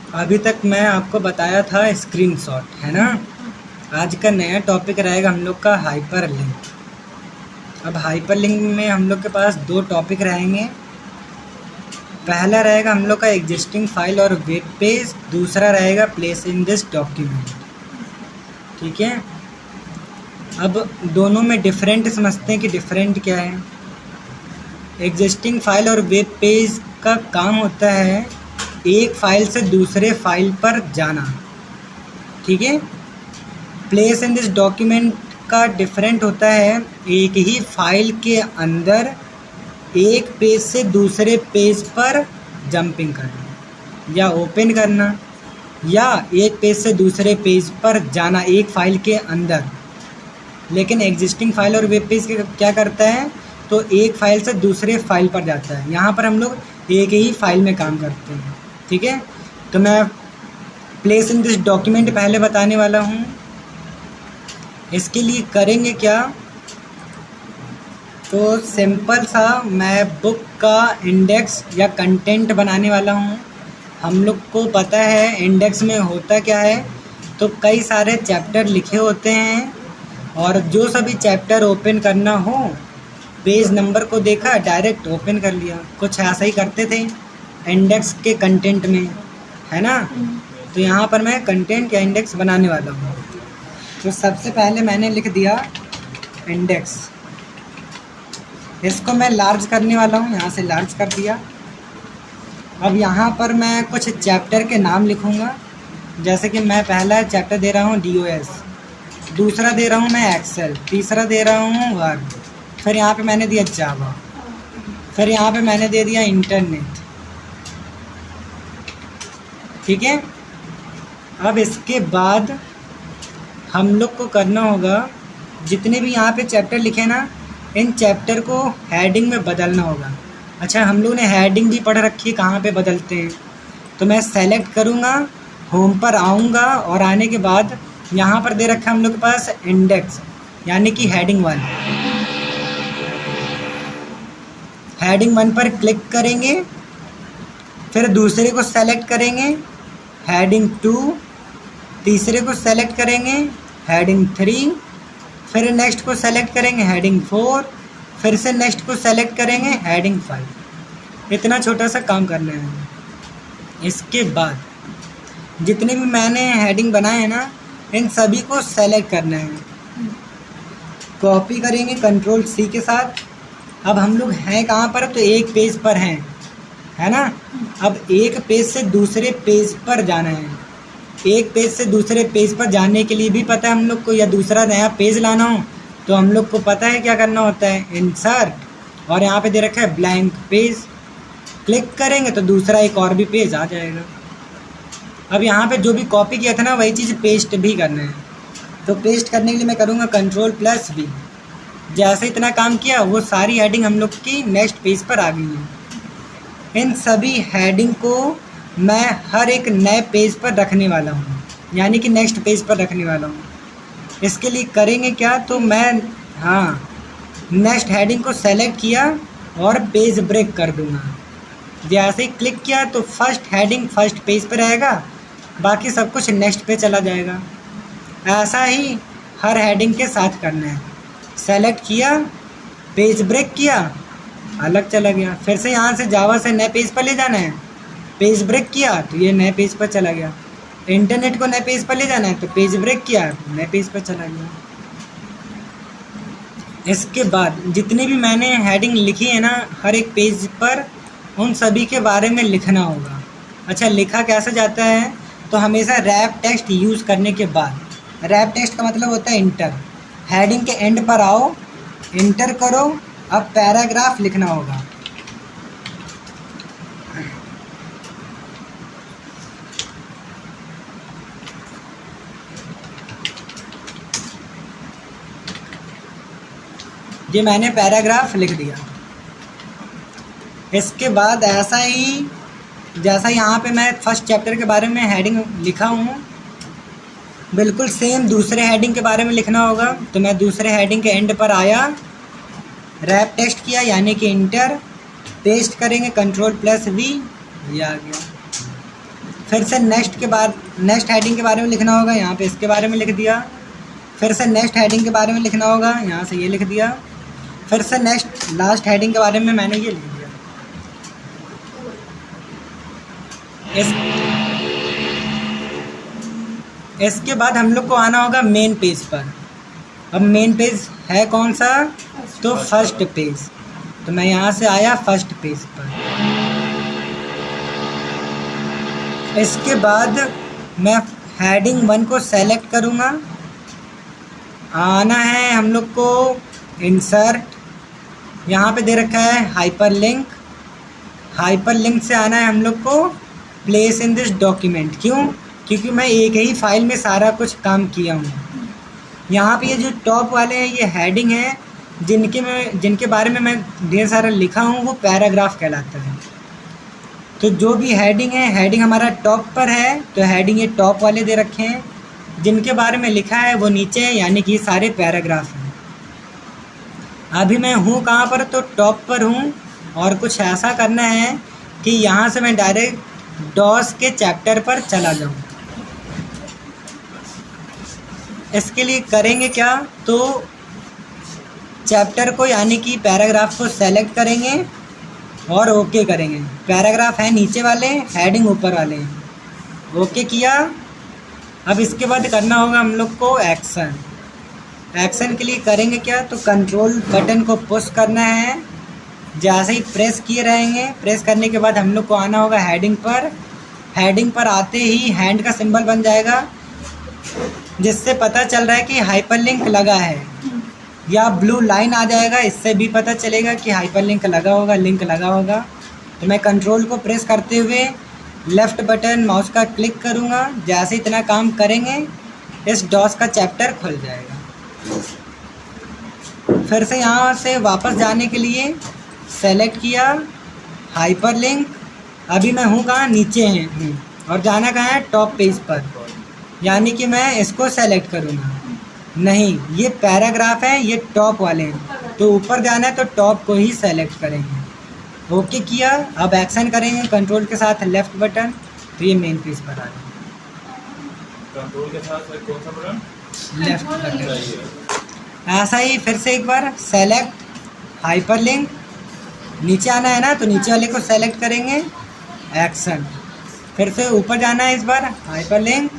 अभी तक मैं आपको बताया था स्क्रीनशॉट, है ना। आज का नया टॉपिक रहेगा हम लोग का हाइपर लिंक। अब हाइपर लिंक में हम लोग के पास दो टॉपिक रहेंगे। पहला रहेगा हम लोग का एग्जिस्टिंग फाइल और वेब पेज, दूसरा रहेगा प्लेस इन दिस डॉक्यूमेंट। ठीक है, अब दोनों में डिफरेंट समझते हैं कि डिफरेंट क्या है। एग्जिस्टिंग फाइल और वेब पेज का काम होता है एक फाइल से दूसरे फाइल पर जाना। ठीक है, प्लेस इन दिस डॉक्यूमेंट का डिफरेंट होता है एक ही फाइल के अंदर एक पेज से दूसरे पेज पर जंपिंग करना या ओपन करना, या एक पेज से दूसरे पेज पर जाना एक फाइल के अंदर। लेकिन एग्जिस्टिंग फाइल और वेब पेज क्या करता है, तो एक फाइल से दूसरे फाइल पर जाता है। यहाँ पर हम लोग एक ही फाइल में काम करते हैं। ठीक है, तो मैं प्लेस इन दिस डॉक्यूमेंट पहले बताने वाला हूँ। इसके लिए करेंगे क्या, तो सिंपल सा मैं बुक का इंडेक्स या कंटेंट बनाने वाला हूँ। हम लोग को पता है इंडेक्स में होता क्या है, तो कई सारे चैप्टर लिखे होते हैं और जो सभी चैप्टर ओपन करना हो पेज नंबर को देखा डायरेक्ट ओपन कर लिया। कुछ ऐसा ही करते थे इंडेक्स के कंटेंट में, है ना। तो यहाँ पर मैं कंटेंट या इंडेक्स बनाने वाला हूँ। तो सबसे पहले मैंने लिख दिया इंडेक्स। इसको मैं लार्ज करने वाला हूँ, यहाँ से लार्ज कर दिया। अब यहाँ पर मैं कुछ चैप्टर के नाम लिखूँगा। जैसे कि मैं पहला चैप्टर दे रहा हूँ DOS, दूसरा दे रहा हूँ मैं एक्सेल, तीसरा दे रहा हूँ वर्ड, फिर यहाँ पे मैंने दिया जावा, फिर यहाँ पे मैंने दे दिया इंटरनेट। ठीक है, अब इसके बाद हम लोग को करना होगा जितने भी यहाँ पे चैप्टर लिखे ना, इन चैप्टर को हेडिंग में बदलना होगा। अच्छा, हम लोग ने हेडिंग भी पढ़ रखी है कहाँ पे बदलते हैं। तो मैं सेलेक्ट करूँगा, होम पर आऊँगा और आने के बाद यहाँ पर दे रखा है हम लोग के पास इंडेक्स, यानी कि हेडिंग 1। हेडिंग 1 पर क्लिक करेंगे, फिर दूसरे को सेलेक्ट करेंगे हेडिंग 2, तीसरे को सेलेक्ट करेंगे हेडिंग 3, फिर नेक्स्ट को सेलेक्ट करेंगे हेडिंग 4, फिर से नेक्स्ट को सेलेक्ट करेंगे हेडिंग 5। इतना छोटा सा काम करना है। इसके बाद जितने भी मैंने हेडिंग बनाए हैं ना, इन सभी को सेलेक्ट करना है। कॉपी करेंगे Ctrl+C के साथ। अब हम लोग हैं कहाँ पर, तो एक पेज पर हैं, है ना। अब एक पेज से दूसरे पेज पर जाना है। एक पेज से दूसरे पेज पर जाने के लिए भी पता है हम लोग को, या दूसरा नया पेज लाना हो तो हम लोग को पता है क्या करना होता है, इंसर्ट, और यहाँ पे दे रखा है ब्लैंक पेज। क्लिक करेंगे तो दूसरा एक और भी पेज आ जाएगा। अब यहाँ पे जो भी कॉपी किया था ना, वही चीज़ पेस्ट भी करना है। तो पेस्ट करने के लिए मैं करूँगा Ctrl+V। जैसे इतना काम किया, वो सारी हेडिंग हम लोग की नेक्स्ट पेज पर आ गई है। इन सभी हेडिंग को मैं हर एक नए पेज पर रखने वाला हूँ, यानी कि नेक्स्ट पेज पर रखने वाला हूँ। इसके लिए करेंगे क्या, तो मैं नेक्स्ट हेडिंग को सेलेक्ट किया और पेज ब्रेक कर दूँगा। जैसे ही क्लिक किया तो फर्स्ट हेडिंग फर्स्ट पेज पर रहेगा, बाकी सब कुछ नेक्स्ट पे चला जाएगा। ऐसा ही हर हेडिंग के साथ करना है। सेलेक्ट किया, पेज ब्रेक किया, अलग चला गया। फिर से यहाँ से जावा से नए पेज पर ले जाना है, पेज ब्रेक किया तो ये नए पेज पर चला गया। इंटरनेट को नए पेज पर ले जाना है, तो पेज ब्रेक किया, नए पेज पर चला गया। इसके बाद जितने भी मैंने हेडिंग लिखी है ना हर एक पेज पर, उन सभी के बारे में लिखना होगा। अच्छा, लिखा कैसे जाता है, तो हमेशा रैप टेक्स्ट यूज़ करने के बाद, रैप टेक्स्ट का मतलब होता है इंटर। हेडिंग के एंड पर आओ, इंटर करो, अब पैराग्राफ लिखना होगा। ये मैंने पैराग्राफ लिख दिया। इसके बाद ऐसा ही जैसा यहाँ पे मैं फर्स्ट चैप्टर के बारे में हेडिंग लिखा हूँ, बिल्कुल सेम दूसरे हेडिंग के बारे में लिखना होगा। तो मैं दूसरे हेडिंग के एंड पर आया, रैप टेक्स्ट किया यानी कि इंटर, पेस्ट करेंगे Ctrl+V, ये आ गया। फिर से नेक्स्ट हेडिंग के बारे में लिखना होगा, यहाँ पे इसके बारे में लिख दिया। फिर से नेक्स्ट हेडिंग के बारे में लिखना होगा, यहाँ से ये लिख दिया। फिर से नेक्स्ट लास्ट हेडिंग के बारे में मैंने ये लिख दिया। इसके बाद हम लोग को आना होगा मेन पेज पर। अब मेन पेज है कौन सा? तो फर्स्ट पेज। तो मैं यहाँ से आया फर्स्ट पेज पर। इसके बाद मैं हेडिंग 1 को सेलेक्ट करूँगा। आना है हम लोग को इंसर्ट, यहाँ पे दे रखा है हाइपरलिंक। हाइपरलिंक से आना है हम लोग को प्लेस इन दिस डॉक्यूमेंट। क्यों? क्योंकि मैं एक ही फाइल में सारा कुछ काम किया हूँ। यहाँ पे ये जो टॉप वाले हैं ये हेडिंग है, जिनके बारे में मैं ढेर सारा लिखा हूँ, वो पैराग्राफ कहलाता है। तो जो भी हेडिंग है, हेडिंग हमारा टॉप पर है, तो हेडिंग ये टॉप वाले दे रखे हैं। जिनके बारे में लिखा है वो नीचे है, यानी कि सारे पैराग्राफ हैं। अभी मैं हूँ कहाँ पर? तो टॉप पर हूँ। और कुछ ऐसा करना है कि यहाँ से मैं डायरेक्ट डॉस के चैप्टर पर चला जाऊँ। इसके लिए करेंगे क्या? तो चैप्टर को यानी कि पैराग्राफ को सेलेक्ट करेंगे और ओके करेंगे। पैराग्राफ है नीचे वाले, हेडिंग ऊपर वाले हैं। ओके किया। अब इसके बाद करना होगा हम लोग को एक्शन। एक्शन के लिए करेंगे क्या? तो कंट्रोल बटन को पुश करना है। जैसे ही प्रेस किए रहेंगे, प्रेस करने के बाद हम लोग को आना होगा हेडिंग पर। हेडिंग पर आते ही हैंड का सिंबल बन जाएगा, जिससे पता चल रहा है कि हाइपरलिंक लगा है। या ब्लू लाइन आ जाएगा, इससे भी पता चलेगा कि हाइपरलिंक लगा होगा, लिंक लगा होगा। तो मैं कंट्रोल को प्रेस करते हुए लेफ़्ट बटन माउस का क्लिक करूँगा। जैसे इतना काम करेंगे इस डॉस का चैप्टर खुल जाएगा। फिर से यहाँ से वापस जाने के लिए सेलेक्ट किया हाइपरलिंक। अभी मैं हूँ कहाँ? नीचे हूँ। और जाना कहाँ है? टॉप पेज पर। यानी कि मैं इसको सेलेक्ट करूँगा। नहीं, ये पैराग्राफ है, ये टॉप वाले हैं, तो ऊपर जाना है तो टॉप को ही सेलेक्ट करेंगे। ओके किया। अब एक्शन करेंगे कंट्रोल के साथ लेफ़्ट बटन, तो ये मेन पेज पर आ जाएगा। कंट्रोल के साथ कौन सा बटन? Left button. ऐसा ही फिर से एक बार सेलेक्ट हाइपरलिंक। नीचे आना है ना, तो नीचे वाले को सेलेक्ट करेंगे, एक्शन। फिर से ऊपर जाना है, इस बार हाइपरलिंक।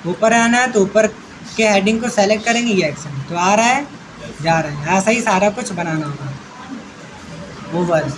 ऊपर आना है तो ऊपर के हेडिंग को सेलेक्ट करेंगे, ये एक्शन। तो आ रहा है, जा रहा है। ऐसा ही सारा कुछ बनाना होगा। ओवर।